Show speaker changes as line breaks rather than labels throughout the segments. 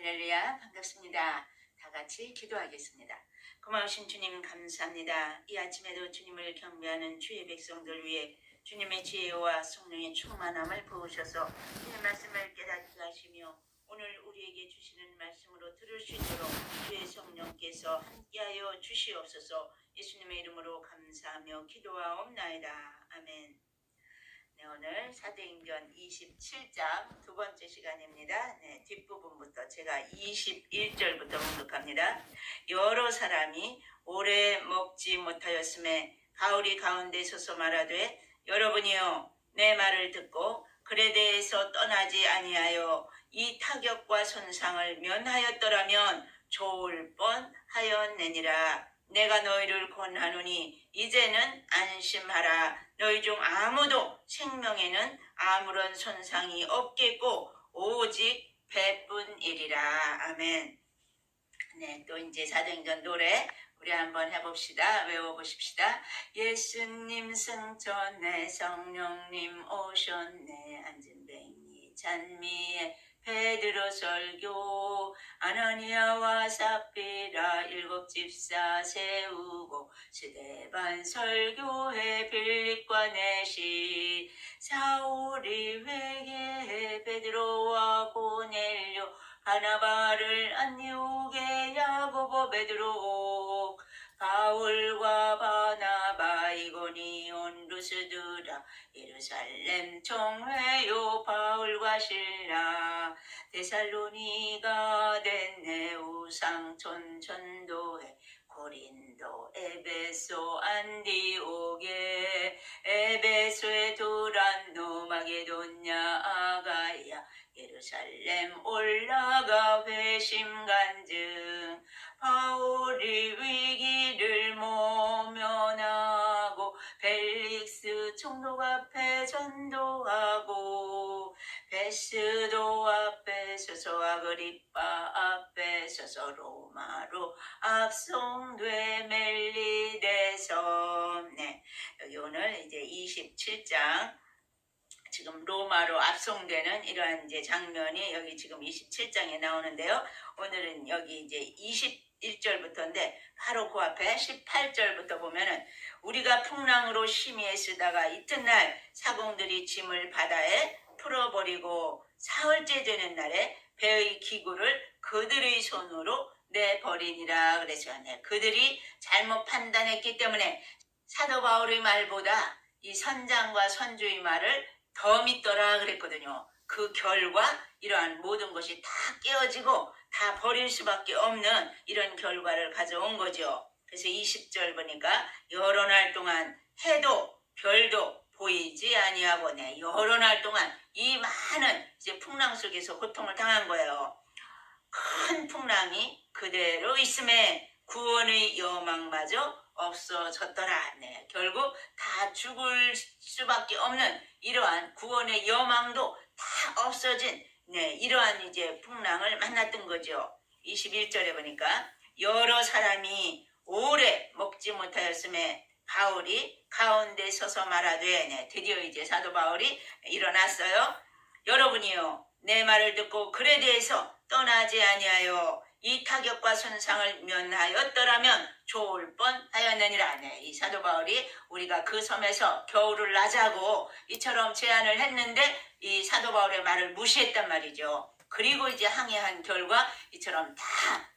할렐루야, 반갑습니다. 다 같이 기도하겠습니다. 고마우신 주님 감사합니다. 이 아침에도 주님을 경배하는 주의 백성들 위해 주님의 지혜와 성령의 충만함을 부으셔서 주의 말씀을 깨닫게 하시며 오늘 우리에게 주시는 말씀으로 들을 수 있도록 주의 성령께서 함께하여 주시옵소서. 예수님의 이름으로 감사하며 기도하옵나이다. 아멘. 네, 오늘 사도행전 27장 두 번째 시간입니다. 네, 뒷부분부터 제가 21절부터 봉독합니다. 여러 사람이 오래 먹지 못하였음에 바울이 가운데 서서 말하되 여러분이요 내 말을 듣고 글에 대해서 떠나지 아니하여 이 타격과 손상을 면하였더라면 좋을 뻔하였느니라. 내가 너희를 권하노니 이제는 안심하라. 너희 중 아무도 생명에는 아무런 손상이 없겠고 오직 배뿐이리라. 아멘. 네, 또 이제 사도행전 노래 우리 한번 해봅시다. 외워보십시다. 예수님 승천해 성령님 오셨네 안진뱅이 찬미에 베드로 설교 아나니아와 삽비라 일곱 집사 세우고 스데반 설교해 빌립과 넷이 사울이 회개해 베드로와 고넬료 바나바를 안디옥에 야고보 베드로 바울과 바나바 이고니온 루스드라 예루살렘 총회요 바울과 실라 데살로니가 덴네우 상촌 전도회 고린도 에베소 안디옥에 에베소에 두란노 마게도냐 아가야 예루살렘 올라가 회심간증 바울이 위기를 모면하고 벨릭스 총독 앞에 전도하고 베스도 앞에 서서 아그리빠 앞에 서서 로마로 압송돼 멜리데서. 네, 여기 오늘 이제 27장 지금 로마로 압송되는 이러한 이제 장면이 여기 지금 27장에 나오는데요. 오늘은 여기 이제 21절부터인데 바로 그 앞에 18절부터 보면은 우리가 풍랑으로 심히 애쓰다가 이튿날 사공들이 짐을 바다에 풀어버리고 사흘째 되는 날에 배의 기구를 그들의 손으로 내버리니라 그래서 그들이 잘못 판단했기 때문에 사도 바울의 말보다 이 선장과 선주의 말을 더 믿더라 그랬거든요. 그 결과 이러한 모든 것이 다 깨어지고 다 버릴 수밖에 없는 이런 결과를 가져온 거죠. 그래서 20절 보니까 여러 날 동안 해도 별도 보이지 아니하고 여러 날 동안 이 많은 이제 풍랑 속에서 고통을 당한 거예요. 큰 풍랑이 그대로 있음에 구원의 여망마저 없어졌더라. 결국 다 죽을 수밖에 없는 이러한 구원의 여망도 다 없어진 이러한 이제 풍랑을 만났던 거죠. 21절에 보니까 여러 사람이 오래 먹지 못하였음에 바울이 가운데 서서 말하되 드디어 이제 사도 바울이 일어났어요. 여러분이요 내 말을 듣고 글에 대해서 떠나지 아니하여 이 타격과 손상을 면하였더라면 좋을 뻔하였느니라. 이 사도 바울이 우리가 그 섬에서 겨울을 나자고 이처럼 제안을 했는데 이 사도 바울의 말을 무시했단 말이죠. 그리고 이제 항해한 결과 이처럼 다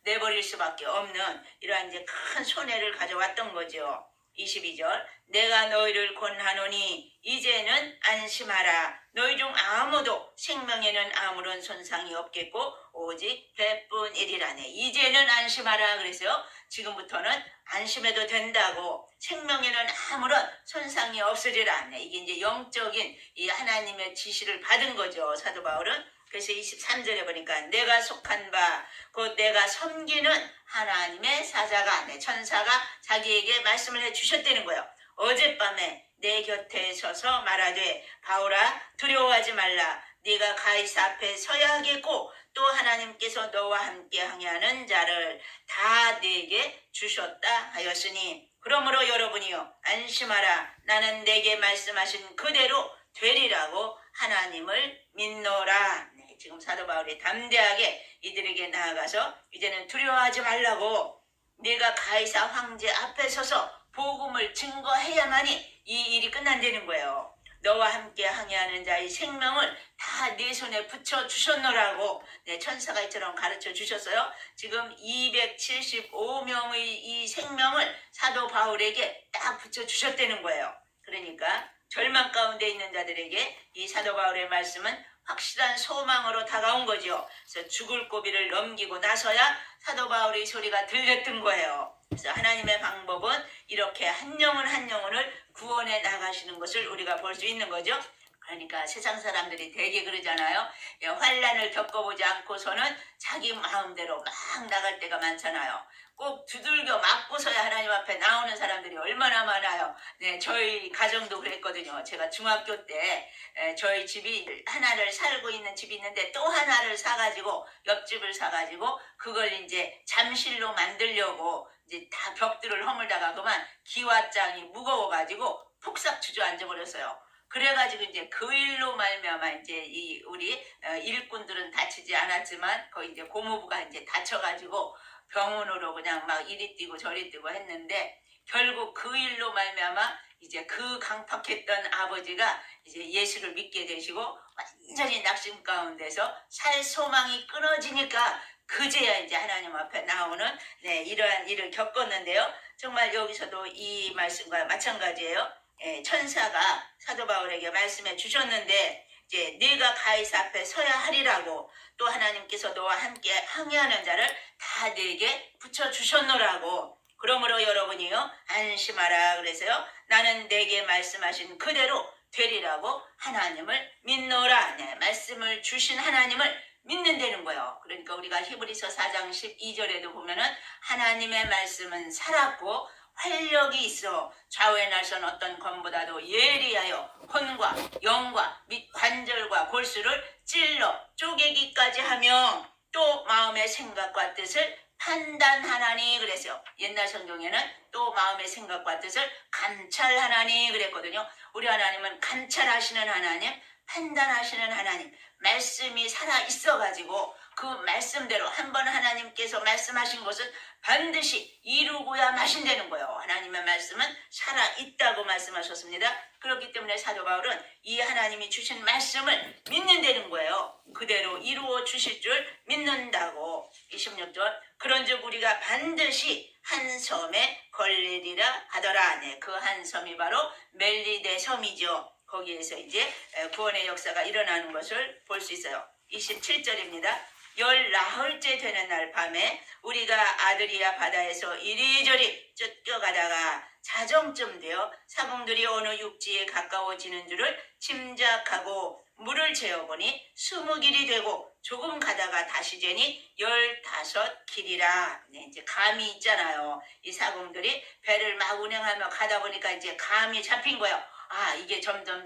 내버릴 수밖에 없는 이러한 이제 큰 손해를 가져왔던 거죠. 22절 내가 너희를 권하노니 이제는 안심하라. 너희 중 아무도 생명에는 아무런 손상이 없겠고 오직 배뿐이리라네. 이제는 안심하라 그래서요. 지금부터는 안심해도 된다고 생명에는 아무런 손상이 없으리라. 이게 이제 영적인 이 하나님의 지시를 받은 거죠. 사도 바울은. 그래서 23절에 보니까 내가 속한 바 곧 내가 섬기는 하나님의 사자가 천사가 자기에게 말씀을 해주셨다는 거예요. 어젯밤에 내 곁에 서서 말하되 바울아 두려워하지 말라. 네가 가이사 앞에 서야 하겠고 또 하나님께서 너와 함께 항해하는 자를 다 네게 주셨다 하였으니 그러므로 여러분이요 안심하라. 나는 내게 말씀하신 그대로 되리라고 하나님을 믿노라. 지금 사도 바울이 담대하게 이들에게 나아가서 이제는 두려워하지 말라고, 네가 가이사 황제 앞에 서서 복음을 증거해야만이 이 일이 끝난다는 거예요. 너와 함께 항해하는 자의 생명을 다 네 손에 붙여 주셨노라고 천사가 이처럼 가르쳐 주셨어요. 지금 275명의 이 생명을 사도 바울에게 딱 붙여 주셨다는 거예요. 그러니까 절망 가운데 있는 자들에게 이 사도 바울의 말씀은 확실한 소망으로 다가온 거죠. 그래서 죽을 고비를 넘기고 나서야 사도 바울의 소리가 들렸던 거예요. 그래서 하나님의 방법은 이렇게 한 영혼 한 영혼을 구원해 나가시는 것을 우리가 볼 수 있는 거죠. 그러니까 세상 사람들이 되게 그러잖아요. 환난을 겪어보지 않고서는 자기 마음대로 막 나갈 때가 많잖아요. 꼭 두들겨 맞고서야 하나님 앞에 나오는 사람들이 얼마나 많아요. 네, 저희 가정도 그랬거든요. 제가 중학교 때 저희 집이 하나를 살고 있는 집이 있는데 또 하나를 사가지고 옆집을 사가지고 그걸 이제 잠실로 만들려고 이제 다 벽들을 허물다가 그만 기와장이 무거워가지고 폭삭 주저앉아 버렸어요. 그래가지고 이제 그 일로 말미암아 이제 이 우리 일꾼들은 다치지 않았지만 거기 이제 고모부가 이제 다쳐가지고 병원으로 그냥 막 이리 뛰고 저리 뛰고 했는데 결국 그 일로 말미암아 이제 그 강팍했던 아버지가 이제 예수를 믿게 되시고 완전히 낙심 가운데서 살 소망이 끊어지니까 그제야 이제 하나님 앞에 나오는 이러한 일을 겪었는데요. 정말 여기서도 이 말씀과 마찬가지예요. 천사가 사도 바울에게 말씀해 주셨는데 이제 네가 가이사 앞에 서야 하리라고, 또 하나님께서 너와 함께 항해하는 자를 다 네게 붙여 주셨노라고. 그러므로 여러분이요 안심하라 그래서요 나는 내게 말씀하신 그대로 되리라고 하나님을 믿노라. 말씀을 주신 하나님을 믿는다는 거예요. 그러니까 우리가 히브리서 4장 12절에도 보면은 하나님의 말씀은 살았고 활력이 있어 좌우에 날선 어떤 검보다도 예리하여 혼과 영과 및 관절과 골수를 찔러 쪼개기까지 하며 또 마음의 생각과 뜻을 판단하나니 그랬어요. 옛날 성경에는 또 마음의 생각과 뜻을 감찰하나니 그랬거든요. 우리 하나님은 감찰하시는 하나님, 판단하시는 하나님, 말씀이 살아있어가지고 그 말씀대로 한번 하나님께서 말씀하신 것은 반드시 이루고야 마신다는 거예요. 하나님의 말씀은 살아있다고 말씀하셨습니다. 그렇기 때문에 사도 바울은 이 하나님이 주신 말씀을 믿는다는 거예요. 그대로 이루어 주실 줄 믿는다고. 26절 그런즉 우리가 반드시 한 섬에 걸리리라 하더라. 그 한 섬이 바로 멜리데 섬이죠. 거기에서 이제 구원의 역사가 일어나는 것을 볼 수 있어요. 27절입니다. 14흘째 되는 날 밤에 우리가 아드리아 바다에서 이리저리 쫓겨가다가 자정쯤 되어 사공들이 어느 육지에 가까워지는 줄을 짐작하고 물을 재어보니 20길이 되고 조금 가다가 다시 재니 15길이라. 이제 감이 있잖아요. 이 사공들이 배를 막 운행하며 가다 보니까 이제 감이 잡힌 거예요. 아, 이게 점점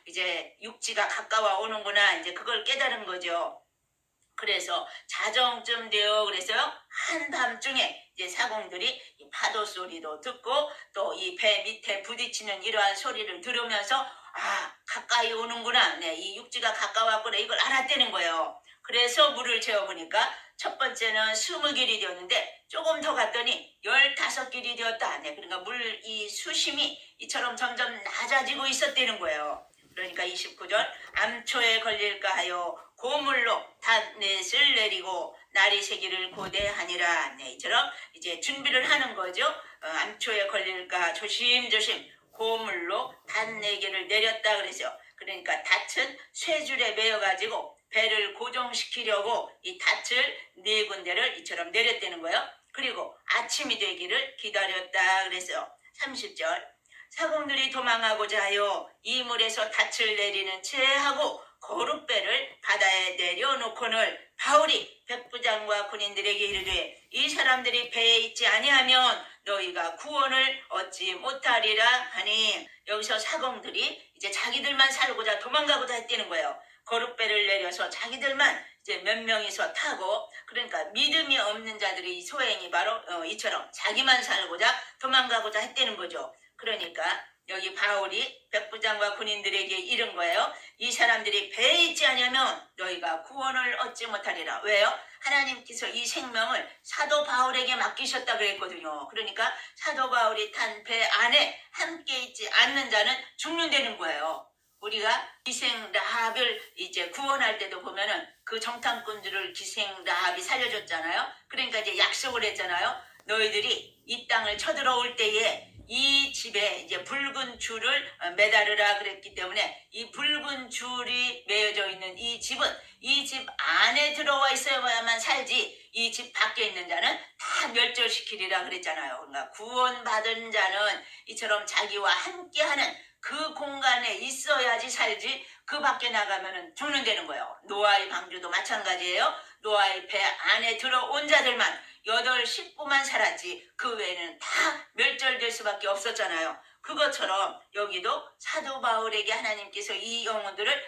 이제 육지가 가까워 오는구나. 이제 그걸 깨달은 거죠. 그래서 자정쯤 되어 그래서요 한밤중에 이제 사공들이 이 파도 소리도 듣고 또 이 배 밑에 부딪히는 이러한 소리를 들으면서 아 가까이 오는구나, 이 육지가 가까웠구나 이걸 알았다는 거예요. 그래서 물을 재어보니까 첫 번째는 20길이 되었는데 조금 더 갔더니 15길이 되었다. 그러니까 물 이 수심이 이처럼 점점 낮아지고 있었다는 거예요. 그러니까 29절 암초에 걸릴까 하여 고물로 닷넷을 내리고 날이 새기를 고대하니라. 이처럼 이제 준비를 하는 거죠. 암초에 걸릴까 조심조심 고물로 닷네개를 내렸다 그랬어요. 그러니까 닷은 쇠줄에 매어가지고 배를 고정시키려고 이 닷을 4군데를 이처럼 내렸다는 거예요. 그리고 아침이 되기를 기다렸다 그랬어요. 30절 사공들이 도망하고자 하여 이물에서 닻을 내리는 채 하고 거룻배를 바다에 내려놓고는 바울이 백부장과 군인들에게 이르되 이 사람들이 배에 있지 아니하면 너희가 구원을 얻지 못하리라 하니, 여기서 사공들이 이제 자기들만 살고자 도망가고자 했다는 거예요. 거룻배를 내려서 자기들만 이제 몇 명이서 타고, 그러니까 믿음이 없는 자들의 소행이 바로 이처럼 자기만 살고자 도망가고자 했다는 거죠. 그러니까 여기 바울이 백부장과 군인들에게 이른 거예요. 이 사람들이 배에 있지 않으면 너희가 구원을 얻지 못하리라. 왜요? 하나님께서 이 생명을 사도 바울에게 맡기셨다 그랬거든요. 그러니까 사도 바울이 탄 배 안에 함께 있지 않는 자는 죽는다는 거예요. 우리가 기생 라합을 이제 구원할 때도 보면은 그 정탐꾼들을 기생 라합이 살려줬잖아요. 그러니까 이제 약속을 했잖아요. 너희들이 이 땅을 쳐들어올 때에 이 집에 이제 붉은 줄을 매달으라 그랬기 때문에 이 붉은 줄이 매어져 있는 이 집은 이 집 안에 들어와 있어야만 살지 이 집 밖에 있는 자는 다 멸절시키리라 그랬잖아요. 그러니까 구원받은 자는 이처럼 자기와 함께하는 그 공간에 있어야지 살지 그 밖에 나가면은 죽는다는 거예요. 노아의 방주도 마찬가지예요. 노아의 배 안에 들어온 자들만 8, 10구만 살았지 그 외에는 다 멸절될 수밖에 없었잖아요. 그것처럼 여기도 사도 바울에게 하나님께서 이 영혼들을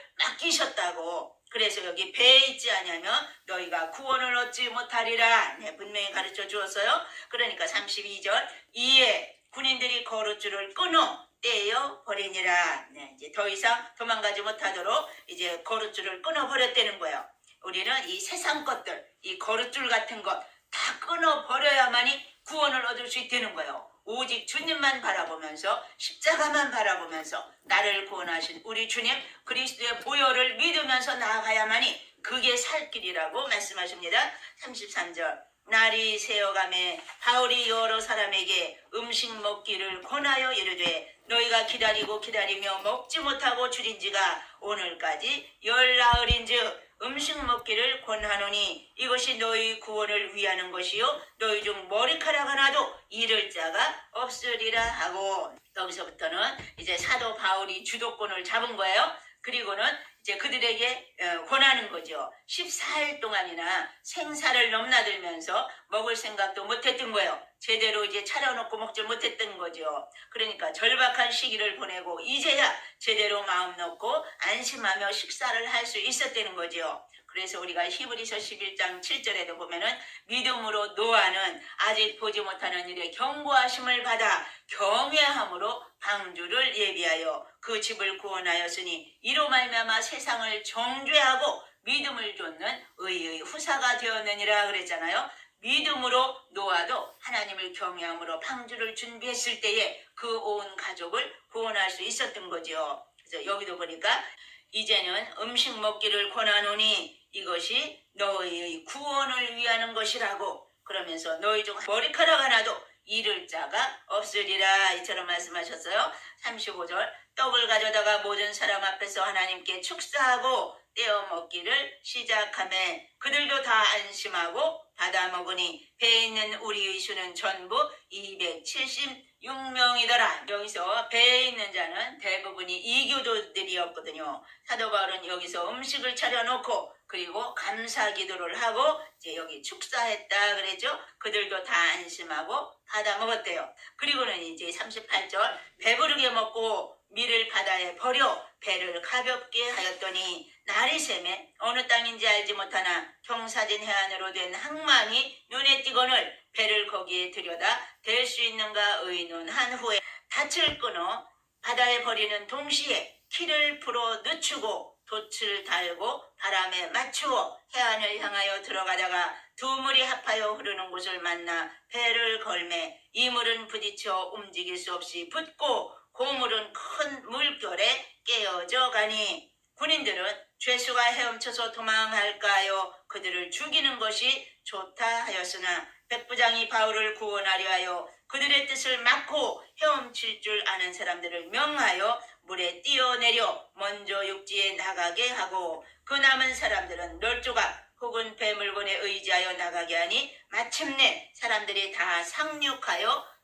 맡기셨다고. 그래서 여기 배에 있지 않으면 너희가 구원을 얻지 못하리라. 네, 분명히 가르쳐 주었어요. 그러니까 32절 이에 군인들이 거룻줄을 끊어 떼어 버리니라. 네, 이제 더 이상 도망가지 못하도록 이제 거룻줄을 끊어 버렸다는 거예요. 우리는 이 세상 것들, 이 거룻줄 같은 것 다 끊어 버려야만이 구원을 얻을 수 있다는 거예요. 오직 주님만 바라보면서 십자가만 바라보면서 나를 구원하신 우리 주님 그리스도의 보혈을 믿으면서 나아가야만이 그게 살 길이라고 말씀하십니다. 33절 날이 새어가매 바울이 여러 사람에게 음식 먹기를 권하여 이르되 너희가 기다리고 기다리며 먹지 못하고 줄인 지가 오늘까지 열나흘인즉 음식 먹기를 권하노니 이것이 너희 구원을 위하는 것이요 너희 중 머리카락 하나도 잃을 자가 없으리라 하고 여기서부터는 이제 사도 바울이 주도권을 잡은 거예요. 그리고는 이제 그들에게 권하는 거죠. 14일 동안이나 생사를 넘나들면서 먹을 생각도 못했던 거예요. 제대로 이제 차려놓고 먹지 못했던 거죠. 그러니까 절박한 시기를 보내고 이제야 제대로 마음 놓고 안심하며 식사를 할 수 있었다는 거죠. 그래서 우리가 히브리서 11장 7절에도 보면은 믿음으로 노아는 아직 보지 못하는 일에 경고하심을 받아 경외함으로 방주를 예비하여 그 집을 구원하였으니 이로 말미암아 세상을 정죄하고 믿음을 좇는 의의 후사가 되었느니라 그랬잖아요. 믿음으로 노아도 하나님을 경외함으로 방주를 준비했을 때에 그 온 가족을 구원할 수 있었던 거죠. 그래서 여기도 보니까 이제는 음식 먹기를 권하노니 이것이 너희의 구원을 위하는 것이라고 그러면서 너희 중 머리카락 하나도 잃을 자가 없으리라 이처럼 말씀하셨어요. 35절 떡을 가져다가 모든 사람 앞에서 하나님께 축사하고 떼어 먹기를 시작하매 그들도 다 안심하고 받아 먹으니 배에 있는 우리의 수는 전부 276명이더라. 여기서 배에 있는 자는 대부분이 이교도들이었거든요. 사도 바울은 여기서 음식을 차려놓고 그리고 감사 기도를 하고 이제 여기 축사했다 그랬죠. 그들도 다 안심하고 받아 먹었대요. 그리고는 이제 38절 배부르게 먹고 밀을 바다에 버려 배를 가볍게 하였더니 날이 새매 어느 땅인지 알지 못하나 경사진 해안으로 된 항만이 눈에 띄거늘 배를 거기에 들여다 댈 수 있는가 의논한 후에 닻을 끊어 바다에 버리는 동시에 키를 풀어 늦추고 돛을 달고 바람에 맞추어 해안을 향하여 들어가다가 두 물이 합하여 흐르는 곳을 만나 배를 걸매 이 물은 부딪혀 움직일 수 없이 붙고 고물은 큰 물결에 깨어져 가니 군인들은 죄수가 헤엄쳐서 도망할까요? 그들을 죽이는 것이 좋다 하였으나 백부장이 바울을 구원하려 하여 그들의 뜻을 막고 헤엄칠 줄 아는 사람들을 명하여 물에 뛰어내려 먼저 육지에 나가게 하고 그 남은 사람들은 널조각 혹은 배물건에 의지하여 나가게 하니 마침내 사람들이 다 상륙하여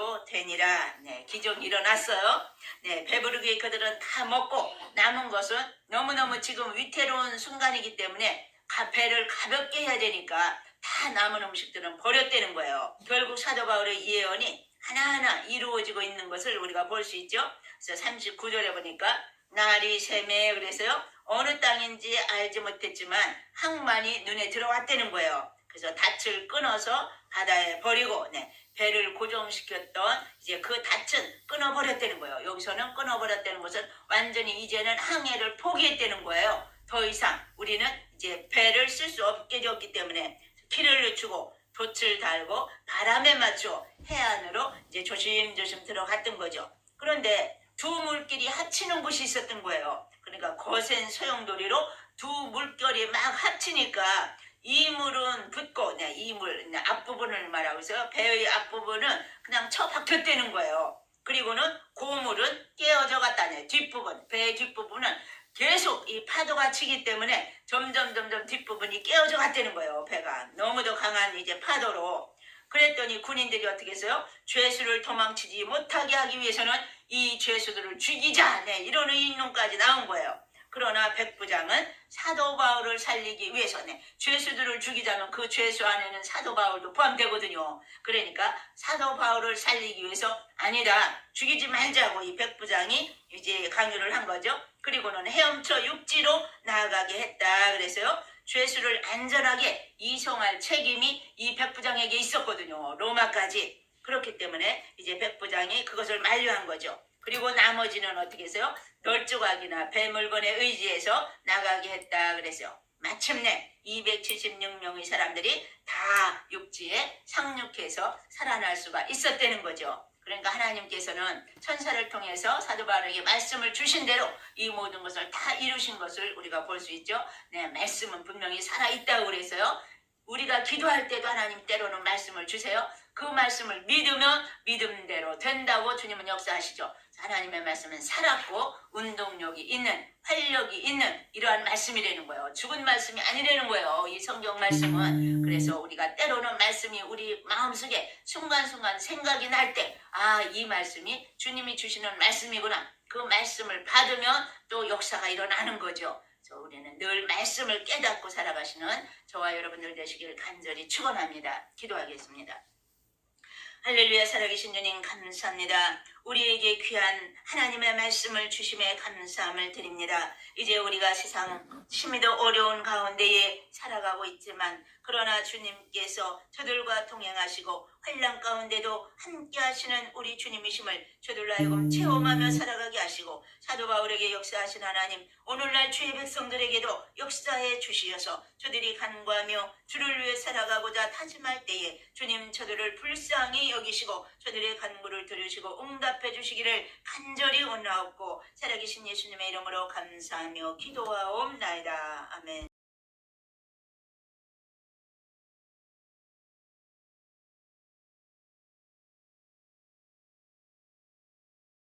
구조되니라. 네, 기적이 일어났어요. 네, 배부르게 그들은 다 먹고 남은 것은 너무너무 지금 위태로운 순간이기 때문에 배를 가볍게 해야 되니까 다 남은 음식들은 버렸다는 거예요. 결국 사도 바울의 예언이 하나하나 이루어지고 있는 것을 우리가 볼 수 있죠. 그래서 39절에 보니까 날이 새매 그래서요. 어느 땅인지 알지 못했지만 항만이 눈에 들어왔다는 거예요. 그래서 닻을 끊어서 바다에 버리고 배를 고정시켰던 이제 그 닻은 끊어버렸다는 거예요. 여기서는 끊어버렸다는 것은 완전히 이제는 항해를 포기했다는 거예요. 더 이상 우리는 이제 배를 쓸 수 없게 되었기 때문에 길을 늦추고 돛을 달고 바람에 맞춰 해안으로 이제 조심조심 들어갔던 거죠. 그런데 두 물길이 합치는 곳이 있었던 거예요. 그러니까 거센 소용돌이로 두 물결이 막 합치니까 이물은 붙고 이물 앞부분을 말하고 있어요. 배의 앞부분은 그냥 처박혔다는 거예요. 그리고는 고물은 깨어져 갔다네. 뒷부분, 배의 뒷부분은 계속 이 파도가 치기 때문에 점점 뒷부분이 깨어져 갔다는 거예요. 배가 너무도 강한 이제 파도로. 그랬더니 군인들이 어떻게 했어요? 죄수를 도망치지 못하게 하기 위해서는 이 죄수들을 죽이자 이런 의논까지 나온 거예요. 그러나 백부장은 사도 바울을 살리기 위해서 죄수들을 죽이자면 그 죄수 안에는 사도 바울도 포함되거든요. 그러니까 사도 바울을 살리기 위해서 아니다, 죽이지 말자고 이 백부장이 이제 강요를 한 거죠. 그리고는 헤엄쳐 육지로 나아가게 했다. 그래서요, 죄수를 안전하게 이송할 책임이 이 백부장에게 있었거든요. 로마까지. 그렇기 때문에 이제 백부장이 그것을 만류한 거죠. 그리고 나머지는 어떻게 해서요? 널조각이나 배물건에 의지해서 나가게 했다. 그래서 마침내 276명의 사람들이 다 육지에 상륙해서 살아날 수가 있었다는 거죠. 그러니까 하나님께서는 천사를 통해서 사도 바울에게 말씀을 주신 대로 이 모든 것을 다 이루신 것을 우리가 볼 수 있죠. 말씀은 분명히 살아있다고 그래서요. 우리가 기도할 때도 하나님 때로는 말씀을 주세요. 그 말씀을 믿으면 믿음대로 된다고 주님은 역사하시죠. 하나님의 말씀은 살았고 운동력이 있는, 활력이 있는 이러한 말씀이라는 거예요. 죽은 말씀이 아니라는 거예요. 이 성경 말씀은. 그래서 우리가 때로는 말씀이 우리 마음속에 순간순간 생각이 날 때, 이 말씀이 주님이 주시는 말씀이구나. 그 말씀을 받으면 또 역사가 일어나는 거죠. 우리는 늘 말씀을 깨닫고 살아가시는 저와 여러분들 되시길 간절히 축원합니다. 기도하겠습니다. 할렐루야. 살아계신 주님 감사합니다. 우리에게 귀한 하나님의 말씀을 주심에 감사함을 드립니다. 이제 우리가 세상 심히도 어려운 가운데에 살아가고 있지만 그러나 주님께서 저들과 동행하시고 환난 가운데도 함께 하시는 우리 주님이심을 저들로 하여금 체험하며 살아가게 하시고 사도 바울에게 역사하신 하나님, 오늘날 주의 백성들에게도 역사해 주시어서 저들이 간구하며 주를 위해 살아가고자 다짐할 때에 주님 저들을 불쌍히 여기시고 저들의 간구를 들으시고 응답해 주시기를 간절히 원하옵고 살아계신 예수님의 이름으로 감사하며 기도하옵나이다. 아멘.